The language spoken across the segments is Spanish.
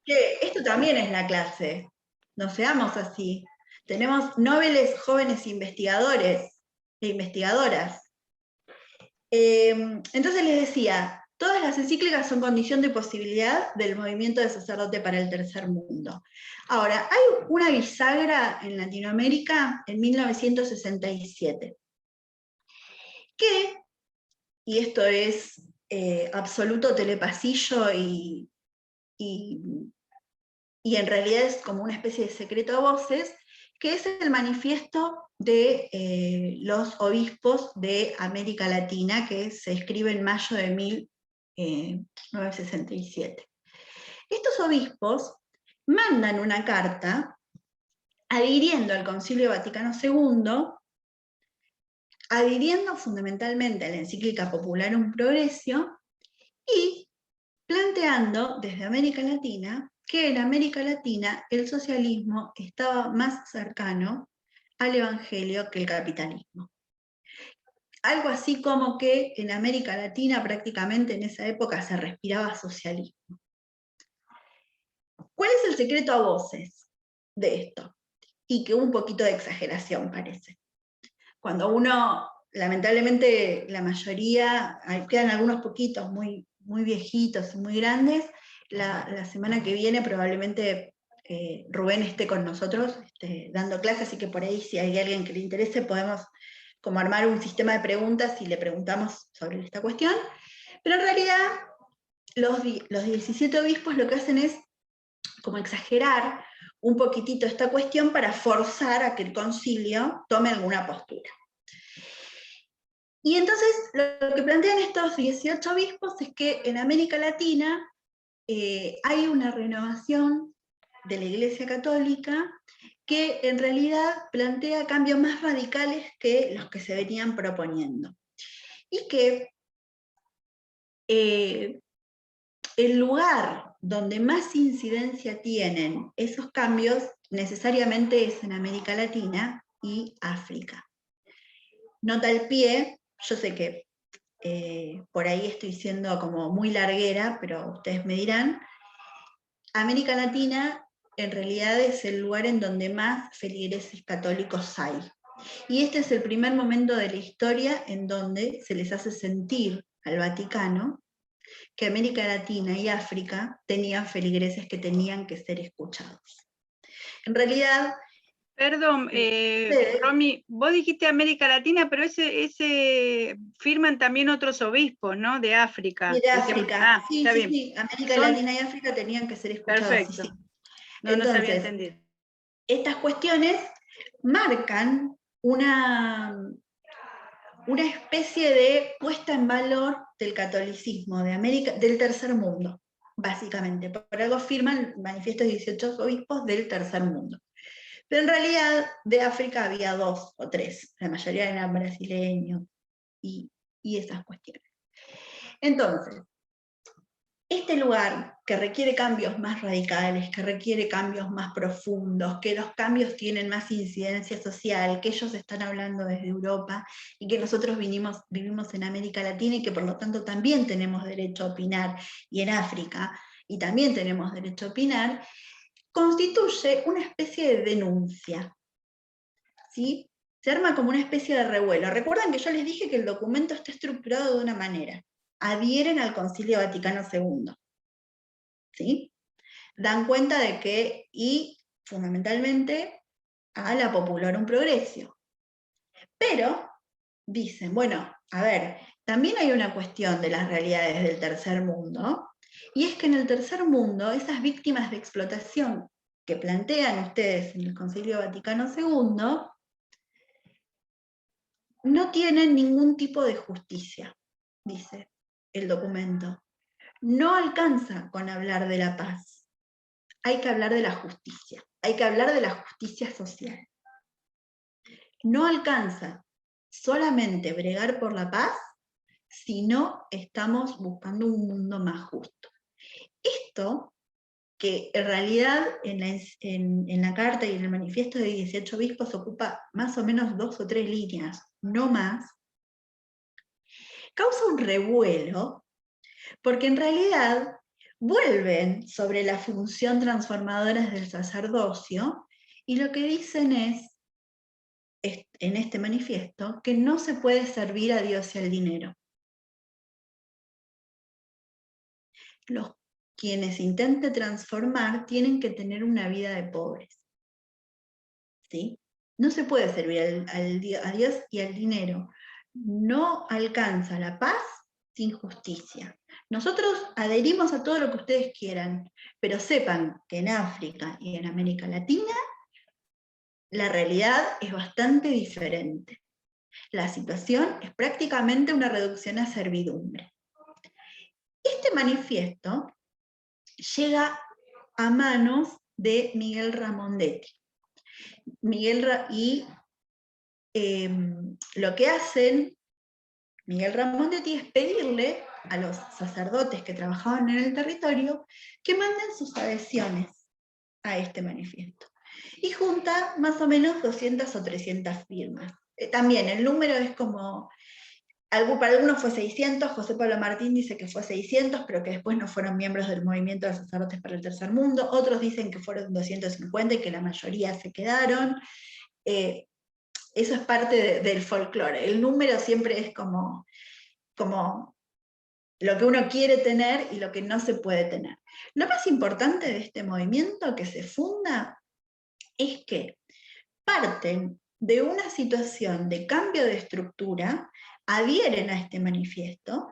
Que esto también es la clase, no seamos así. Tenemos nobles jóvenes investigadores e investigadoras. Entonces les decía, todas las encíclicas son condición de posibilidad del movimiento de sacerdote para el tercer mundo. Ahora, hay una bisagra en Latinoamérica en 1967, que, y esto es absoluto telepasillo y en realidad es como una especie de secreto a voces, que es el manifiesto de los obispos de América Latina, que se escribe en mayo de 1967. Estos obispos mandan una carta adhiriendo al Concilio Vaticano II, adhiriendo fundamentalmente a la encíclica Popularum Progressio y planteando desde América Latina que en América Latina el socialismo estaba más cercano al evangelio que el capitalismo. Algo así como que en América Latina prácticamente en esa época se respiraba socialismo. ¿Cuál es el secreto a voces de esto? Y que un poquito de exageración parece. Cuando uno, lamentablemente la mayoría, quedan algunos poquitos muy, muy viejitos y muy grandes, la semana que viene probablemente Rubén esté con nosotros dando clases, así que por ahí si hay alguien que le interese podemos como armar un sistema de preguntas y le preguntamos sobre esta cuestión. Pero en realidad los 17 obispos lo que hacen es como exagerar un poquitito esta cuestión para forzar a que el concilio tome alguna postura. Y entonces lo que plantean estos 18 obispos es que en América Latina hay una renovación de la Iglesia Católica que en realidad plantea cambios más radicales que los que se venían proponiendo. Y que el lugar donde más incidencia tienen esos cambios necesariamente es en América Latina y África. Nota al pie, yo sé que por ahí estoy siendo como muy larguera, pero ustedes me dirán, América Latina en realidad es el lugar en donde más feligreses católicos hay. Y este es el primer momento de la historia en donde se les hace sentir al Vaticano que América Latina y África tenían feligreses que tenían que ser escuchados. En realidad... Perdón, Romy, vos dijiste América Latina, pero ese firman también otros obispos, ¿no? De África. Y de África, sí, está sí, bien. sí, América Latina y África tenían que ser escuchados. Perfecto. Sí, sí. No, no se había entendido. Estas cuestiones marcan una especie de puesta en valor del catolicismo de América, del tercer mundo, básicamente. Por algo firman manifiestos 18 obispos del tercer mundo. Pero en realidad de África había 2 o 3, la mayoría eran brasileños y esas cuestiones. Entonces, este lugar que requiere cambios más radicales, que requiere cambios más profundos, que los cambios tienen más incidencia social, que ellos están hablando desde Europa y que nosotros vivimos en América Latina y que por lo tanto también tenemos derecho a opinar, y en África, y también tenemos derecho a opinar, constituye una especie de denuncia. ¿Sí? Se arma como una especie de revuelo. Recuerdan que yo les dije que el documento está estructurado de una manera. Adhieren al Concilio Vaticano II. ¿Sí? Dan cuenta de que, y fundamentalmente, a la Popularum Progressio. Pero dicen, bueno, a ver, también hay una cuestión de las realidades del tercer mundo, y es que en el tercer mundo, esas víctimas de explotación que plantean ustedes en el Concilio Vaticano II, no tienen ningún tipo de justicia, dice el documento. No alcanza con hablar de la paz. Hay que hablar de la justicia. Hay que hablar de la justicia social. No alcanza solamente bregar por la paz si no estamos buscando un mundo más justo. Esto, que en realidad en la carta y en el manifiesto de 18 obispos ocupa más o menos 2 o 3 líneas, no más, causa un revuelo, porque en realidad vuelven sobre la función transformadora del sacerdocio, y lo que dicen es, en este manifiesto, que no se puede servir a Dios y al dinero. Quienes intenten transformar tienen que tener una vida de pobres. ¿Sí? No se puede servir a Dios y al dinero. No alcanza la paz sin justicia. Nosotros adherimos a todo lo que ustedes quieran, pero sepan que en África y en América Latina la realidad es bastante diferente. La situación es prácticamente una reducción a servidumbre. Este manifiesto llega a manos de Miguel Ramondetti. Lo que hacen Miguel Ramondetti es pedirle a los sacerdotes que trabajaban en el territorio que manden sus adhesiones a este manifiesto. Y junta más o menos 200 o 300 firmas. También el número es como, para algunos fue 600, José Pablo Martín dice que fue 600, pero que después no fueron miembros del movimiento de sacerdotes para el tercer mundo, otros dicen que fueron 250 y que la mayoría se quedaron. Eso es parte del folclore. El número siempre es como lo que uno quiere tener y lo que no se puede tener. Lo más importante de este movimiento que se funda es que parten de una situación de cambio de estructura, adhieren a este manifiesto,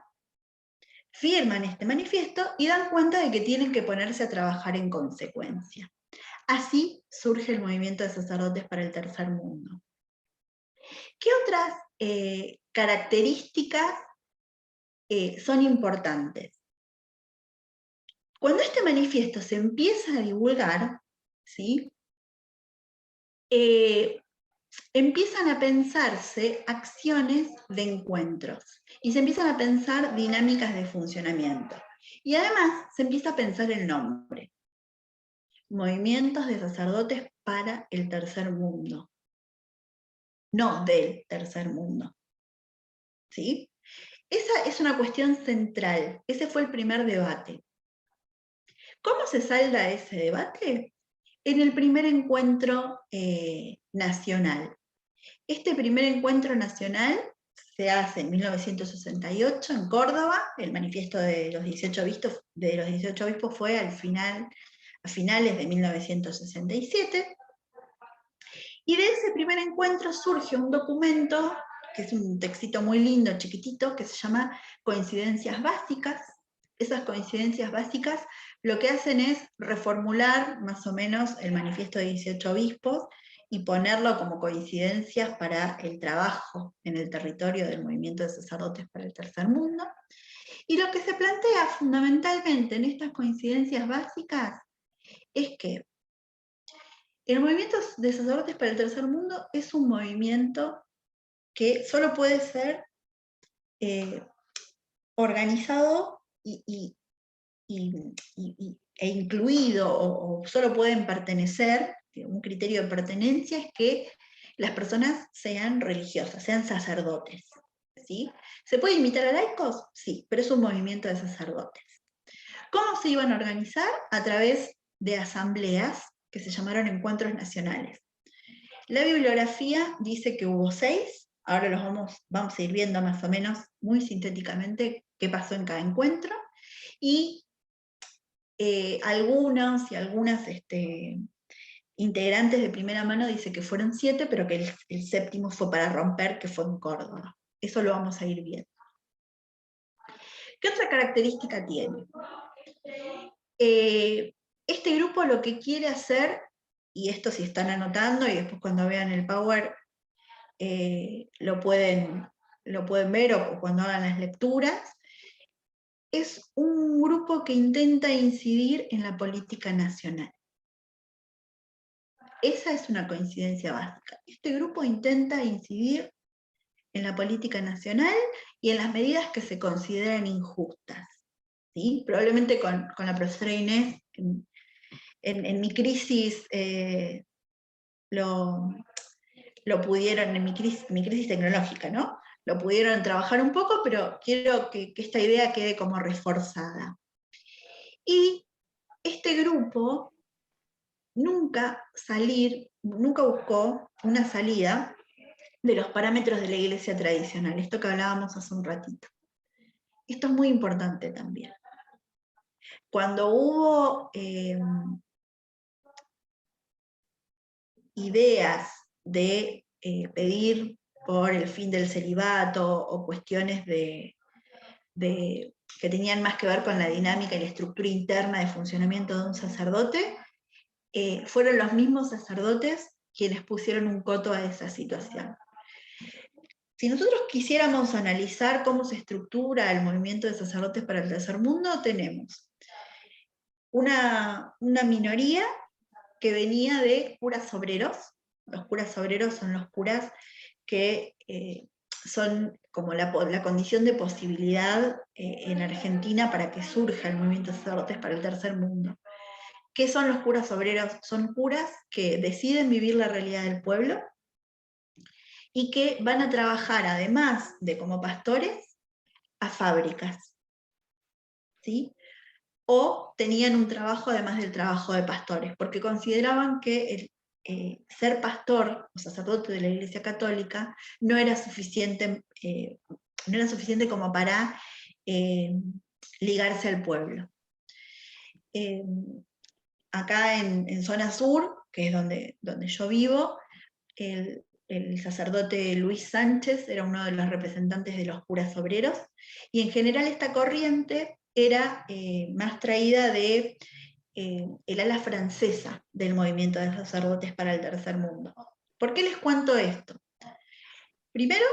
firman este manifiesto y dan cuenta de que tienen que ponerse a trabajar en consecuencia. Así surge el movimiento de sacerdotes para el tercer mundo. ¿Qué otras características son importantes? Cuando este manifiesto se empieza a divulgar, ¿sí? Empiezan a pensarse acciones de encuentros y se empiezan a pensar dinámicas de funcionamiento. Y además se empieza a pensar el nombre. Movimientos de sacerdotes para el tercer mundo. No del tercer mundo. ¿Sí? Esa es una cuestión central. Ese fue el primer debate. ¿Cómo se salda ese debate? En el primer encuentro nacional. Este primer encuentro nacional se hace en 1968 en Córdoba. El manifiesto de los 18 obispos fue a finales de 1967. Y de ese primer encuentro surge un documento, que es un textito muy lindo, chiquitito, que se llama Coincidencias Básicas. Esas coincidencias básicas lo que hacen es reformular más o menos el manifiesto de 18 obispos y ponerlo como coincidencias para el trabajo en el territorio del movimiento de sacerdotes para el tercer mundo. Y lo que se plantea fundamentalmente en estas coincidencias básicas es que el movimiento de sacerdotes para el tercer mundo es un movimiento que solo puede ser organizado e incluido, o solo pueden pertenecer, un criterio de pertenencia es que las personas sean religiosas, sean sacerdotes. ¿Sí? ¿Se puede invitar a laicos? Sí, pero es un movimiento de sacerdotes. ¿Cómo se iban a organizar? A través de asambleas que se llamaron encuentros nacionales. La bibliografía dice que hubo 6, ahora los vamos a ir viendo más o menos muy sintéticamente qué pasó en cada encuentro, y algunos y algunas integrantes de primera mano dicen que fueron 7, pero que el séptimo fue para romper, que fue en Córdoba. Eso lo vamos a ir viendo. ¿Qué otra característica tiene? Este grupo lo que quiere hacer, y esto si están anotando, y después cuando vean el Power lo pueden ver, o cuando hagan las lecturas, es un grupo que intenta incidir en la política nacional. Esa es una coincidencia básica. Este grupo intenta incidir en la política nacional y en las medidas que se consideran injustas. ¿Sí? Probablemente con la profesora Inés, en mi crisis, lo pudieron, en mi crisis tecnológica, ¿no? Lo pudieron trabajar un poco, pero quiero que esta idea quede como reforzada. Y este grupo nunca buscó una salida de los parámetros de la iglesia tradicional, esto que hablábamos hace un ratito. Esto es muy importante también. Cuando hubo ideas de pedir por el fin del celibato o cuestiones que tenían más que ver con la dinámica y la estructura interna de funcionamiento de un sacerdote, fueron los mismos sacerdotes quienes pusieron un coto a esa situación. Si nosotros quisiéramos analizar cómo se estructura el movimiento de sacerdotes para el tercer mundo, tenemos una minoría que venía de curas obreros. Los curas obreros son los curas que son como la condición de posibilidad en Argentina para que surja el movimiento de sacerdotes para el tercer mundo. ¿Qué son los curas obreros? Son curas que deciden vivir la realidad del pueblo y que van a trabajar, además de como pastores, a fábricas, ¿sí? O tenían un trabajo además del trabajo de pastores, porque consideraban que ser pastor o sacerdote de la Iglesia Católica no era suficiente como para ligarse al pueblo. Acá en zona sur, que es donde yo vivo, el sacerdote Luis Sánchez era uno de los representantes de los curas obreros, y en general esta corriente era más traída de el ala francesa del movimiento de sacerdotes para el tercer mundo. ¿Por qué les cuento esto? Primero,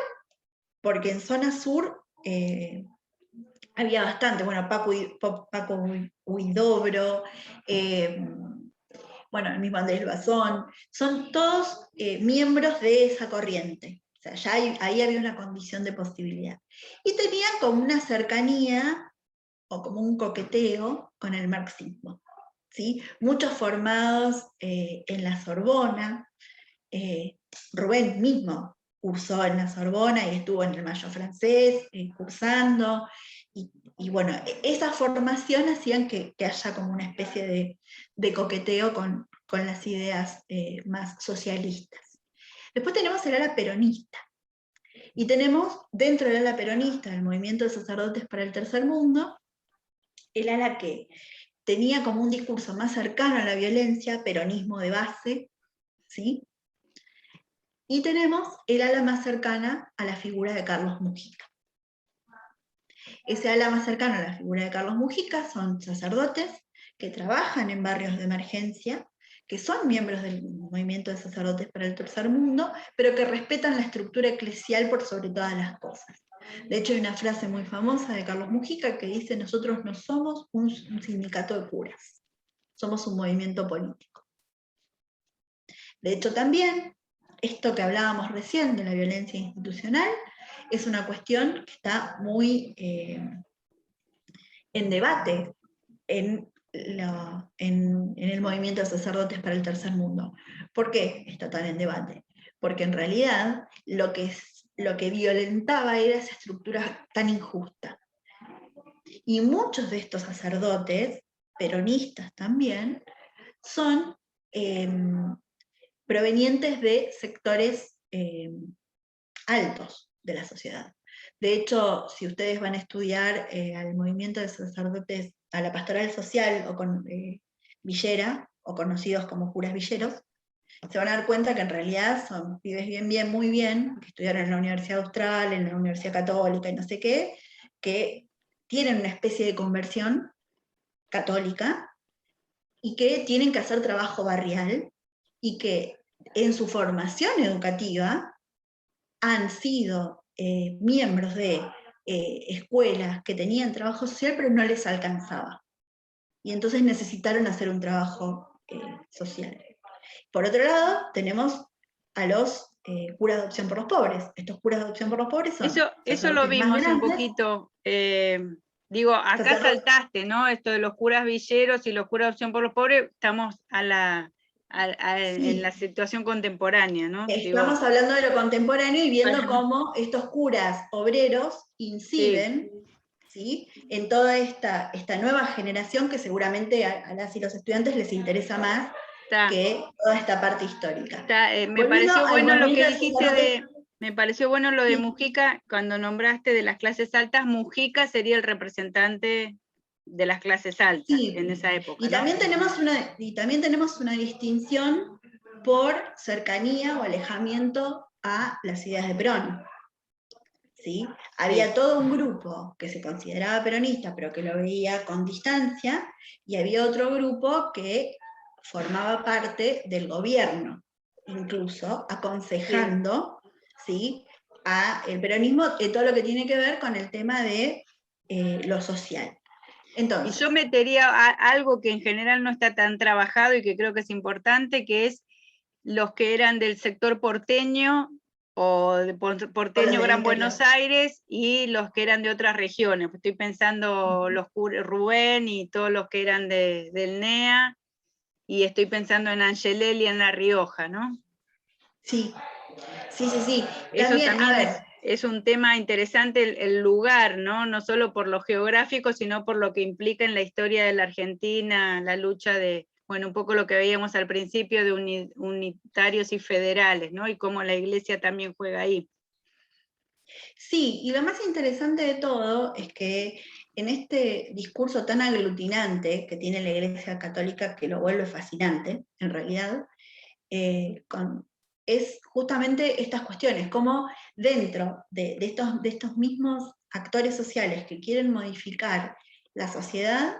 porque en zona sur había bastante, bueno, Paco Huidobro, bueno, el mismo Andrés Bazón, son todos miembros de esa corriente. O sea, ya ahí había una condición de posibilidad. Y tenían como una cercanía o como un coqueteo con el marxismo, ¿sí? Muchos formados en la Sorbona. Rubén mismo cursó en la Sorbona y estuvo en el Mayo francés cursando. Y bueno, esa formación hacían que haya como una especie de coqueteo con las ideas más socialistas. Después tenemos el ala peronista. Y tenemos dentro del ala peronista, del movimiento de sacerdotes para el tercer mundo, el ala que tenía como un discurso más cercano a la violencia, peronismo de base, ¿sí? Y tenemos el ala más cercana a la figura de Carlos Mujica. Ese ala más cercano a la figura de Carlos Mujica son sacerdotes que trabajan en barrios de emergencia, que son miembros del movimiento de sacerdotes para el tercer mundo, pero que respetan la estructura eclesial por sobre todas las cosas. De hecho, hay una frase muy famosa de Carlos Mujica que dice: nosotros no somos un sindicato de curas, somos un movimiento político. De hecho, también, esto que hablábamos recién de la violencia institucional, es una cuestión que está muy en debate en el movimiento de sacerdotes para el tercer mundo. ¿Por qué está tan en debate? Porque en realidad lo que violentaba era esa estructura tan injusta. Y muchos de estos sacerdotes, peronistas también, son provenientes de sectores altos de la sociedad. De hecho, si ustedes van a estudiar al movimiento de sacerdotes, a la pastoral social o con villera, o conocidos como curas villeros, se van a dar cuenta que en realidad son pibes bien, muy bien, que estudiaron en la Universidad Austral, en la Universidad Católica y no sé qué, que tienen una especie de conversión católica y que tienen que hacer trabajo barrial y que en su formación educativa han sido miembros de escuelas que tenían trabajo social, pero no les alcanzaba. Y entonces necesitaron hacer un trabajo social. Por otro lado, tenemos a los curas de adopción por los pobres. Estos curas de adopción por los pobres son... Eso lo vimos un poquito. Digo, acá saltaste, ¿no? Esto de los curas villeros y los curas de adopción por los pobres, estamos en la situación contemporánea, ¿no? Estamos hablando de lo contemporáneo y viendo cómo estos curas obreros inciden ¿sí? En toda esta nueva generación que seguramente a las y los estudiantes les interesa más que toda esta parte histórica. Me pareció bueno lo que dijiste me pareció bueno lo de Mujica, cuando nombraste de las clases altas, Mujica sería el representante de las clases altas en esa época. Y también, tenemos una distinción por cercanía o alejamiento a las ideas de Perón. ¿Sí? Había todo un grupo que se consideraba peronista, pero que lo veía con distancia, y había otro grupo que formaba parte del gobierno, incluso aconsejando, ¿sí? A el peronismo en todo lo que tiene que ver con el tema de lo social. Entonces, y yo metería algo que en general no está tan trabajado y que creo que es importante, que es los que eran del sector porteño o de porteño Gran Buenos Aires y los que eran de otras regiones. Estoy pensando los Rubén y todos los que eran del NEA, y estoy pensando en Angelelli en La Rioja, ¿no? Sí. Eso también es un tema interesante, el lugar, ¿no? No solo por lo geográfico, sino por lo que implica en la historia de la Argentina, la lucha de, bueno, un poco lo que veíamos al principio de unitarios y federales, ¿no? Y cómo la Iglesia también juega ahí. Sí, y lo más interesante de todo es que en este discurso tan aglutinante que tiene la Iglesia Católica, que lo vuelve fascinante, en realidad, es justamente estas cuestiones, como dentro de estos mismos actores sociales que quieren modificar la sociedad,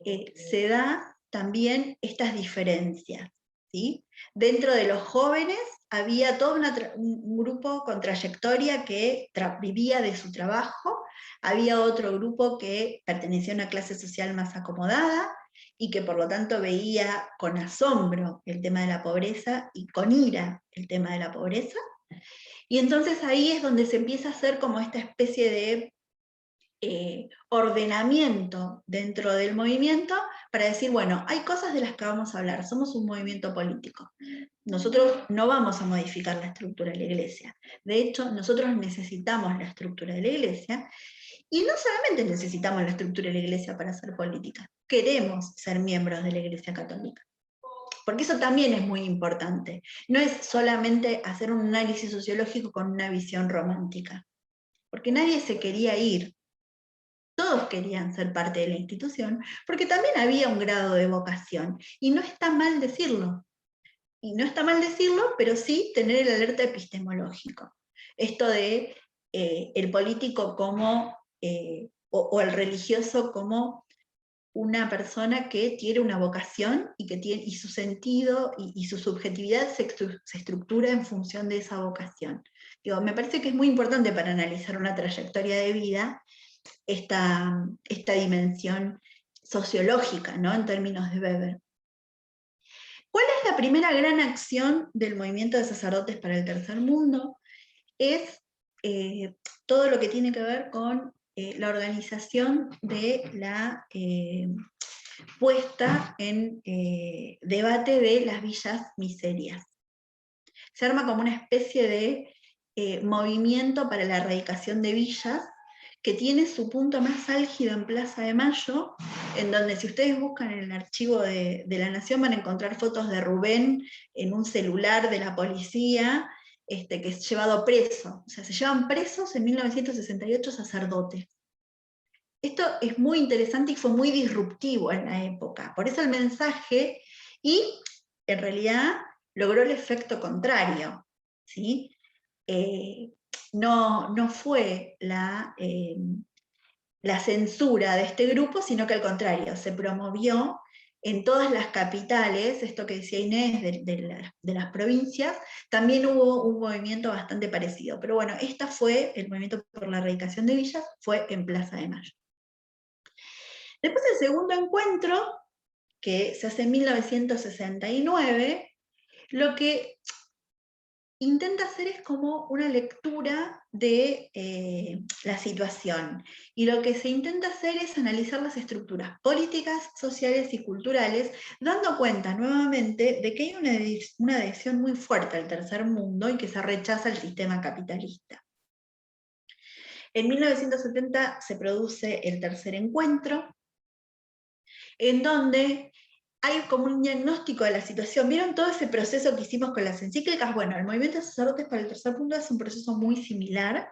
se da también estas diferencias, ¿sí? Dentro de los jóvenes había todo un grupo con trayectoria que vivía de su trabajo, había otro grupo que pertenecía a una clase social más acomodada y que por lo tanto veía con asombro el tema de la pobreza y con ira el tema de la pobreza. Y entonces ahí es donde se empieza a hacer como esta especie de ordenamiento dentro del movimiento para decir, bueno, hay cosas de las que vamos a hablar, somos un movimiento político. Nosotros no vamos a modificar la estructura de la Iglesia. De hecho, nosotros necesitamos la estructura de la Iglesia, y no solamente necesitamos la estructura de la Iglesia para hacer política, queremos ser miembros de la Iglesia Católica. Porque eso también es muy importante. No es solamente hacer un análisis sociológico con una visión romántica, porque nadie se quería ir. Todos querían ser parte de la institución, porque también había un grado de vocación, y no está mal decirlo. Pero sí tener el alerta epistemológico. Esto de el político como, o el religioso como una persona que tiene una vocación y su sentido y su subjetividad se estructura en función de esa vocación. Me parece que es muy importante para analizar una trayectoria de vida esta dimensión sociológica, ¿no? En términos de Weber. ¿Cuál es la primera gran acción del movimiento de sacerdotes para el tercer mundo? Es todo lo que tiene que ver con la organización de la puesta en debate de las villas miserias. Se arma como una especie de movimiento para la erradicación de villas, que tiene su punto más álgido en Plaza de Mayo, en donde si ustedes buscan en el archivo de La Nación van a encontrar fotos de Rubén en un celular de la policía, que es llevado preso. O sea, se llevan presos en 1968 sacerdotes. Esto es muy interesante y fue muy disruptivo en la época. Por eso el mensaje, y en realidad logró el efecto contrario, ¿sí? No fue la censura de este grupo, sino que al contrario, se promovió en todas las capitales, esto que decía Inés de las provincias, también hubo un movimiento bastante parecido. Pero bueno, el movimiento por la erradicación de villas, fue en Plaza de Mayo. Después el segundo encuentro, que se hace en 1969, lo que intenta hacer es como una lectura de la situación. Y lo que se intenta hacer es analizar las estructuras políticas, sociales y culturales, dando cuenta nuevamente de que hay una adhesión muy fuerte al tercer mundo y que se rechaza el sistema capitalista. En 1970 se produce el tercer encuentro, en donde hay como un diagnóstico de la situación. ¿Vieron todo ese proceso que hicimos con las encíclicas? Bueno, el movimiento de sacerdotes para el tercer punto es un proceso muy similar,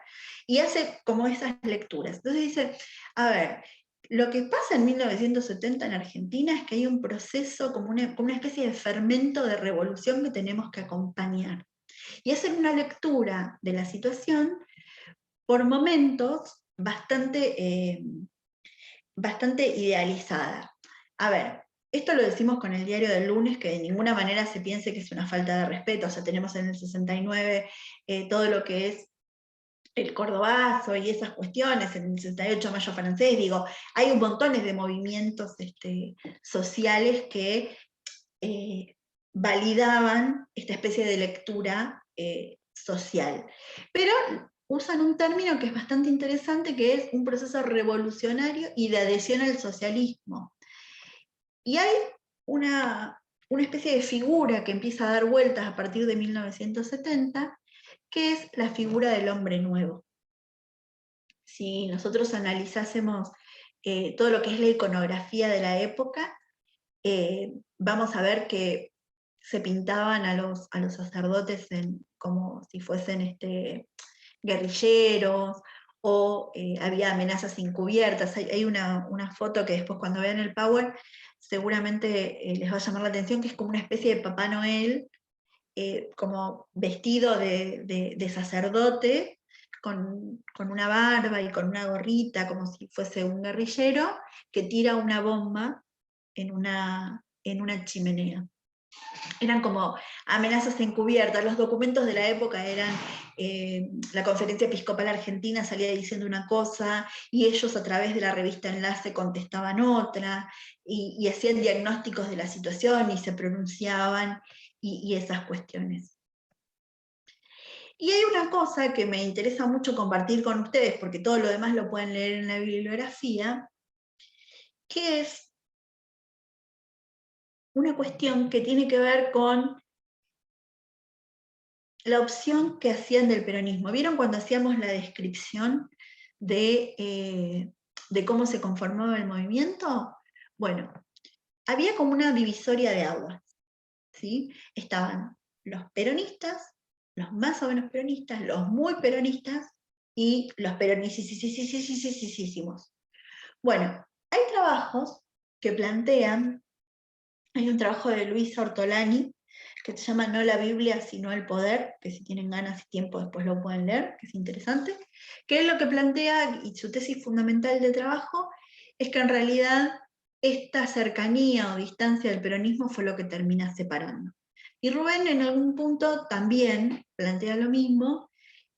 y hace como esas lecturas. Entonces dice, a ver, lo que pasa en 1970 en Argentina es que hay un proceso como una especie de fermento de revolución que tenemos que acompañar. Y hacen una lectura de la situación por momentos bastante idealizada. A ver, esto lo decimos con el diario del lunes, que de ninguna manera se piense que es una falta de respeto. O sea, tenemos en el 69 todo lo que es el cordobazo y esas cuestiones, en el 68 Mayo francés, digo, hay un montón de movimientos sociales que validaban esta especie de lectura social. Pero usan un término que es bastante interesante, que es un proceso revolucionario y de adhesión al socialismo. Y hay una especie de figura que empieza a dar vueltas a partir de 1970, que es la figura del hombre nuevo. Si nosotros analizásemos todo lo que es la iconografía de la época, vamos a ver que se pintaban a los sacerdotes como si fuesen guerrilleros, o había amenazas encubiertas. Hay una foto que después, cuando vean el Power, seguramente les va a llamar la atención, que es como una especie de Papá Noel, como vestido de sacerdote, con una barba y con una gorrita, como si fuese un guerrillero, que tira una bomba en una chimenea. Eran como amenazas encubiertas. Los documentos de la época eran, la Conferencia Episcopal Argentina salía diciendo una cosa, y ellos a través de la revista Enlace contestaban otra, y hacían diagnósticos de la situación, y se pronunciaban, y esas cuestiones. Y hay una cosa que me interesa mucho compartir con ustedes, porque todo lo demás lo pueden leer en la bibliografía, que es una cuestión que tiene que ver con la opción que hacían del peronismo. ¿Vieron cuando hacíamos la descripción de cómo se conformaba el movimiento? Bueno, había como una divisoria de aguas, ¿sí? Estaban los peronistas, los más o menos peronistas, los muy peronistas, y los peronistas. Bueno, hay trabajos que plantean, hay un trabajo de Luisa Ortolani, que se llama No la Biblia, sino el poder, que si tienen ganas y tiempo después lo pueden leer, que es interesante, que es lo que plantea, y su tesis fundamental de trabajo, es que en realidad esta cercanía o distancia del peronismo fue lo que termina separando. Y Rubén en algún punto también plantea lo mismo,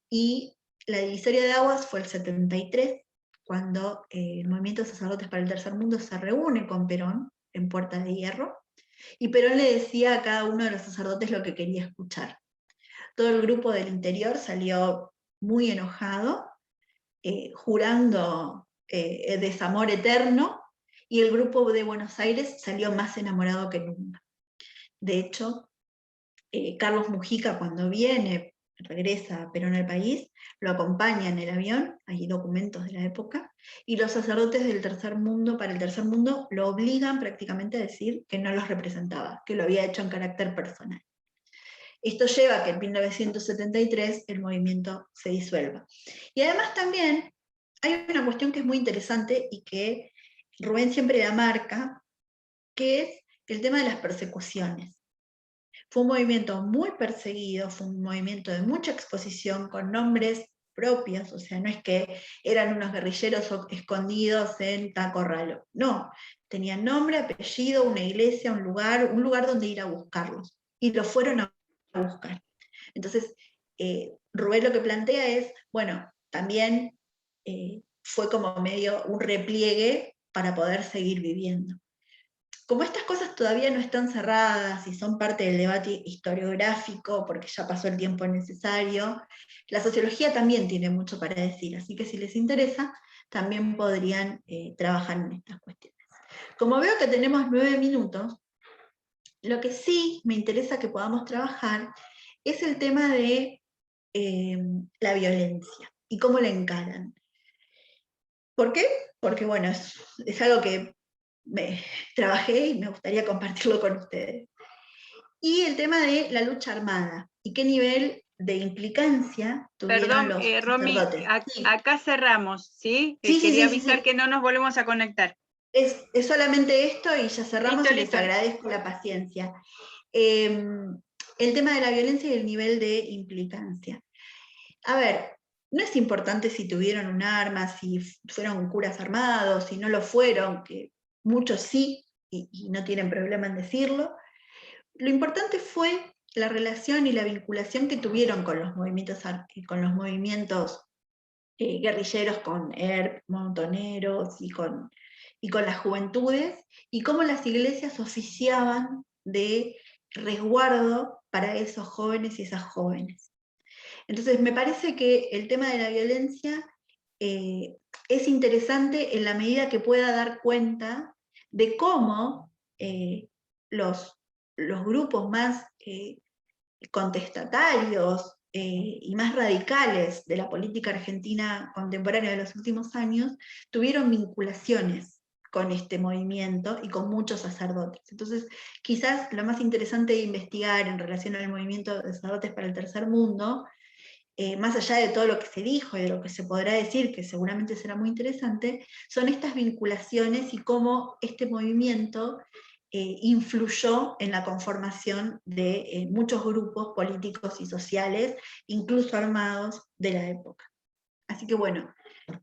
y la divisoria de aguas fue el 73, cuando el Movimiento de Sacerdotes para el Tercer Mundo se reúne con Perón en Puerta de Hierro, y Perón le decía a cada uno de los sacerdotes lo que quería escuchar. Todo el grupo del interior salió muy enojado, jurando desamor eterno, y el grupo de Buenos Aires salió más enamorado que nunca. De hecho, Carlos Mujica, cuando regresa a Perón al país, lo acompaña en el avión, hay documentos de la época, y los sacerdotes del tercer mundo, para el tercer mundo, lo obligan prácticamente a decir que no los representaba, que lo había hecho en carácter personal. Esto lleva a que en 1973 el movimiento se disuelva. Y además también hay una cuestión que es muy interesante y que Rubén siempre la marca, que es el tema de las persecuciones. Fue un movimiento muy perseguido, fue un movimiento de mucha exposición, con nombres propios, o sea, no es que eran unos guerrilleros escondidos en Tacorralo, no, tenían nombre, apellido, una iglesia, un lugar donde ir a buscarlos, y lo fueron a buscar. Entonces, Rubén lo que plantea es, bueno, también fue como medio un repliegue para poder seguir viviendo. Como estas cosas todavía no están cerradas y son parte del debate historiográfico, porque ya pasó el tiempo necesario, la sociología también tiene mucho para decir, así que si les interesa, también podrían trabajar en estas cuestiones. Como veo que tenemos 9 minutos, lo que sí me interesa que podamos trabajar es el tema de la violencia y cómo la encaran. ¿Por qué? Porque bueno, es algo que trabajé y me gustaría compartirlo con ustedes. Y el tema de la lucha armada y qué nivel de implicancia tuvieron Perdón, los Romy, sacerdotes. Sí. acá cerramos, ¿sí? Sí, sí, Quería sí, sí, avisar sí. que no nos volvemos a conectar. Es solamente esto y ya cerramos Listo, y les listo. agradezco la paciencia. El tema de la violencia y el nivel de implicancia. A ver, no es importante si tuvieron un arma, si fueron curas armados, si no lo fueron, que muchos sí, y no tienen problema en decirlo. Lo importante fue la relación y la vinculación que tuvieron con los movimientos guerrilleros, con ERP, montoneros y con las juventudes, y cómo las iglesias oficiaban de resguardo para esos jóvenes y esas jóvenes. Entonces, me parece que el tema de la violencia es interesante en la medida que pueda dar cuenta de cómo los, los grupos más contestatarios y más radicales de la política argentina contemporánea de los últimos años tuvieron vinculaciones con este movimiento y con muchos sacerdotes. Entonces, quizás lo más interesante de investigar en relación al movimiento de sacerdotes para el tercer mundo, más allá de todo lo que se dijo y de lo que se podrá decir, que seguramente será muy interesante, son estas vinculaciones y cómo este movimiento influyó en la conformación de muchos grupos políticos y sociales, incluso armados, de la época. Así que bueno,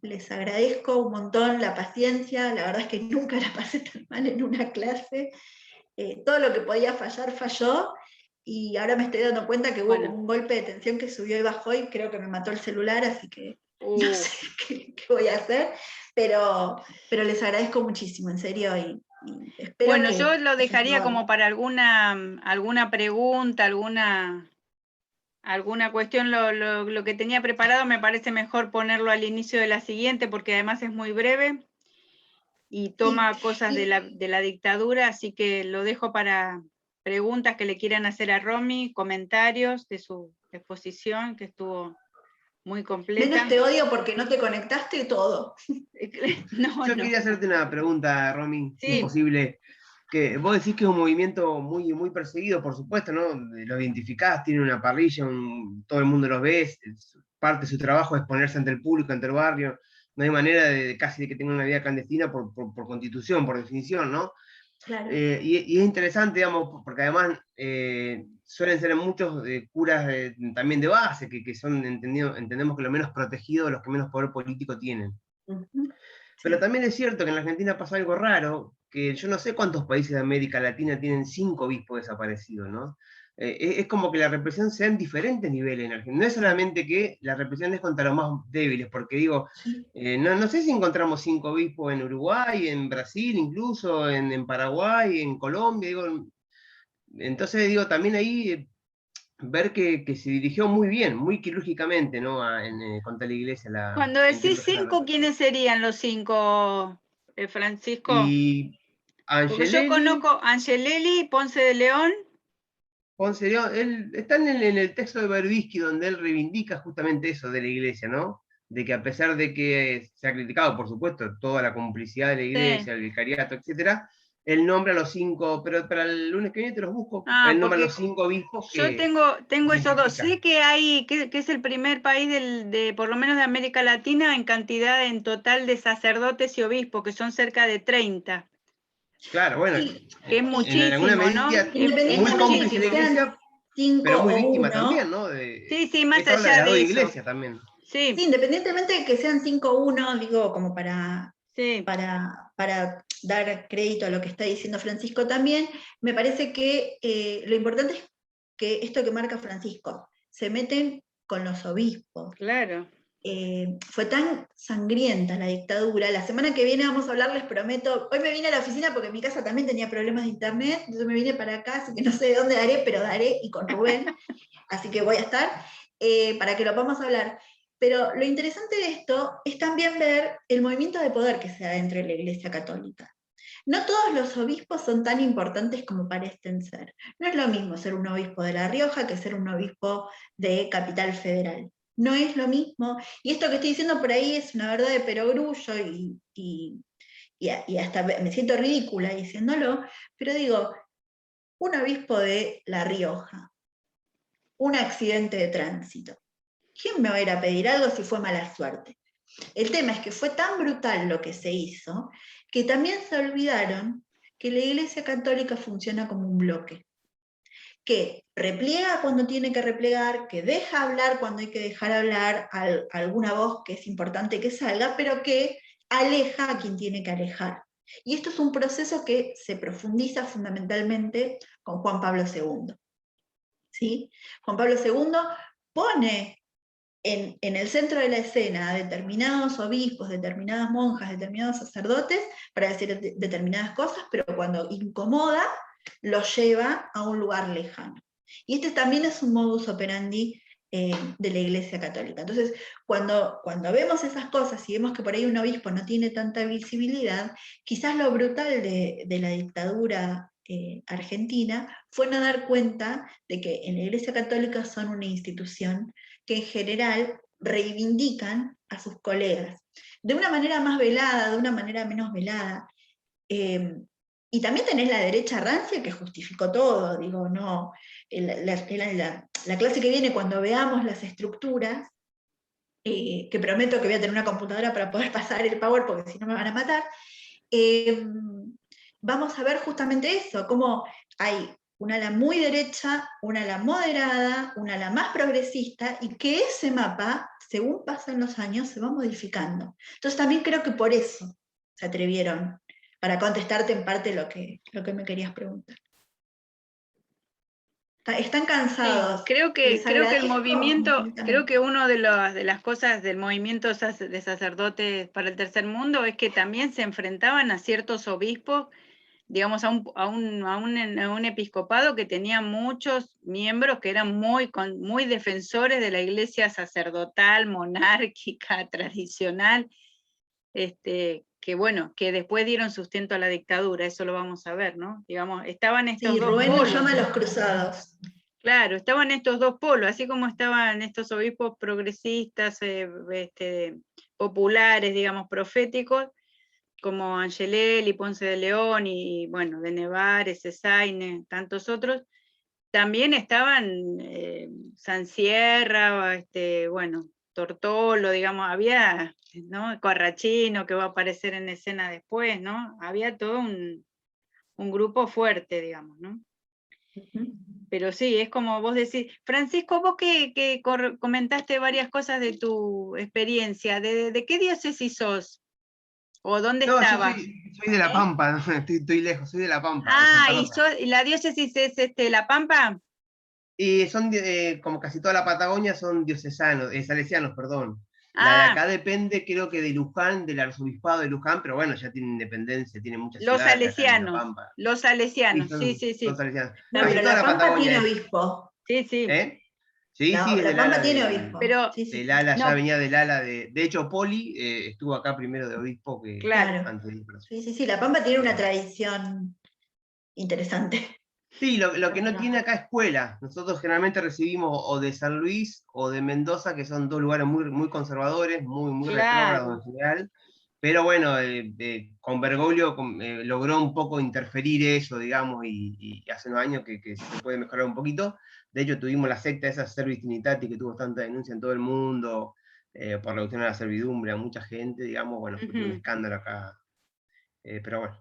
les agradezco un montón la paciencia, la verdad es que nunca la pasé tan mal en una clase, todo lo que podía fallar falló, y ahora me estoy dando cuenta que hubo como un golpe de tensión que subió y bajó y creo que me mató el celular, así que no sé qué voy a hacer, pero les agradezco muchísimo, en serio, y espero Bueno, que yo lo dejaría ayudado. como para alguna pregunta, alguna cuestión. Lo que tenía preparado me parece mejor ponerlo al inicio de la siguiente, porque además es muy breve y toma cosas de la dictadura, así que lo dejo para preguntas que le quieran hacer a Romy, comentarios de su exposición, que estuvo muy completa. Menos te odio porque no te conectaste todo. Yo quería hacerte una pregunta, Romy, si es Sí. posible. Que vos decís que es un movimiento muy, muy perseguido, por supuesto, ¿no? Lo identificás, tiene una parrilla, todo el mundo los ve, parte de su trabajo es ponerse ante el público, ante el barrio. No hay manera casi de que tenga una vida clandestina por constitución, por definición, ¿no? Claro. Y es interesante, digamos, porque además suelen ser muchos curas también de base, que son, entendemos que los menos protegidos, los que menos poder político tienen. Pero también es cierto que en la Argentina pasa algo raro, que yo no sé cuántos países de América Latina tienen 5 obispos desaparecidos, ¿no? Es como que la represión se da en diferentes niveles en Argentina. No es solamente que la represión es contra los más débiles, porque digo, no sé si encontramos 5 obispos en Uruguay, en Brasil, incluso en Paraguay, en Colombia, digo, entonces digo, también ahí ver que se dirigió muy bien, muy quirúrgicamente, ¿no? Contra la iglesia. Cuando decís 5, ¿quiénes serían los 5, Francisco? Y porque yo Angelelli, conozco Angelelli, Ponce de León. Ponce de León, está en el texto de Berbisky, donde él reivindica justamente eso de la iglesia, ¿no? De que a pesar de que se ha criticado, por supuesto, toda la complicidad de la iglesia, el vicariato, etcétera, él nombra a los 5, pero para el lunes que viene te los busco, él nombra a los 5 obispos que... Yo tengo esos dos. Sé que hay, que es el primer país por lo menos de América Latina, en cantidad en total de sacerdotes y obispos, que son cerca de 30. Claro, bueno, que es muchísimo, ¿no? Muy cómplice la iglesia, pero muy víctima también, ¿no? Sí, más eso habla allá de las dos de iglesias también. Sí, independientemente de que sean 5-1, digo, como para dar crédito a lo que está diciendo Francisco también, me parece que lo importante es que esto que marca Francisco, se meten con los obispos. Claro. Fue tan sangrienta la dictadura. La semana que viene vamos a hablar, les prometo. Hoy me vine a la oficina porque en mi casa también tenía problemas de internet, entonces me vine para acá, así que no sé de dónde daré, pero daré, y con Rubén, así que voy a estar, para que lo podamos hablar. Pero lo interesante de esto es también ver el movimiento de poder que se da dentro de la Iglesia Católica. No todos los obispos son tan importantes como parecen ser. No es lo mismo ser un obispo de La Rioja que ser un obispo de Capital Federal. no es lo mismo. Y esto que estoy diciendo por ahí es una verdad de perogrullo y hasta me siento ridícula diciéndolo, pero digo, un obispo de La Rioja, un accidente de tránsito. ¿Quién me va a ir a pedir algo si fue mala suerte? El tema es que fue tan brutal lo que se hizo, que también se olvidaron que la Iglesia Católica funciona como un bloque, que repliega cuando tiene que replegar, que deja hablar cuando hay que dejar hablar alguna voz que es importante que salga, pero que aleja a quien tiene que alejar. Y esto es un proceso que se profundiza fundamentalmente con Juan Pablo II. ¿Sí? Juan Pablo II pone en el centro de la escena a determinados obispos, determinadas monjas, determinados sacerdotes para decir determinadas cosas, pero cuando incomoda, los lleva a un lugar lejano. Y este también es un modus operandi de la Iglesia Católica. Entonces, cuando vemos esas cosas y vemos que por ahí un obispo no tiene tanta visibilidad, quizás lo brutal de la dictadura argentina fue no dar cuenta de que en la Iglesia Católica son una institución que en general reivindican a sus colegas, de una manera más velada, de una manera menos velada. Y también tenés la derecha rancia que justificó todo, digo, no, la clase que viene cuando veamos las estructuras, que prometo que voy a tener una computadora para poder pasar el power porque si no me van a matar, vamos a ver justamente eso, cómo hay una ala muy derecha, una ala moderada, una ala más progresista, y que ese mapa, según pasan los años, se va modificando. Entonces también creo que por eso se atrevieron, para contestarte en parte lo que me querías preguntar. Están cansados. Sí, creo que el movimiento, creo que una de las cosas del movimiento de sacerdotes para el tercer mundo es que también se enfrentaban a ciertos obispos, digamos, a un episcopado que tenía muchos miembros que eran muy defensores de la iglesia sacerdotal, monárquica, tradicional, que bueno, que después dieron sustento a la dictadura, eso lo vamos a ver, ¿no? Digamos, estaban estos dos Rubén polos. Los llama a los cruzados. Claro, estaban estos dos polos, así como estaban estos obispos progresistas, populares, digamos, proféticos, como Angelelli, Ponce de León y, bueno, de Nevares, Esaine, tantos otros, también estaban Sansierra, bueno, Tortolo, digamos, había, ¿no? Corrachino, que va a aparecer en escena después, ¿no? Había todo un grupo fuerte, digamos, ¿no? Pero sí, es como vos decís. Francisco, vos que comentaste varias cosas de tu experiencia, ¿de qué diócesis sos? ¿O dónde estabas? Yo soy de La Pampa, no, estoy lejos, soy de La Pampa. ¿y la diócesis es La Pampa? Y son, como casi toda la Patagonia, son diocesanos, salesianos, perdón. La de acá depende, creo que de Luján, del arzobispado de Luján, pero bueno, ya tiene independencia, tiene muchas los ciudades acá en La salesianos, Pampa. los salesianos, sí. Los salesianos. No, Casi pero toda La Pampa Patagonia tiene es. obispo. Sí. Sí, La del Pampa ala tiene obispo. Pero, del ala, ya venía del ala de hecho, Poli estuvo acá primero de obispo que claro. antes de ir. Sí, La Pampa tiene una tradición interesante. Sí, lo que no tiene acá escuela. Nosotros generalmente recibimos o de San Luis o de Mendoza, que son dos lugares muy, muy conservadores, muy retrógrados en general. Pero bueno, con Bergoglio logró un poco interferir eso, digamos, y hace unos años que se puede mejorar un poquito. De hecho, tuvimos la secta esa Servis Trinitatis que tuvo tanta denuncia en todo el mundo por reducción a la servidumbre a mucha gente, digamos, bueno, fue un escándalo acá. Pero bueno,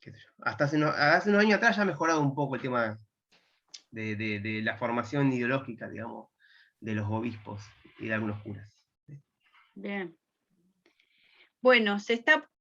qué sé yo. Hasta hace unos años atrás ya ha mejorado un poco el tema de la formación ideológica, digamos, de los obispos y de algunos curas. Bien. Bueno, se está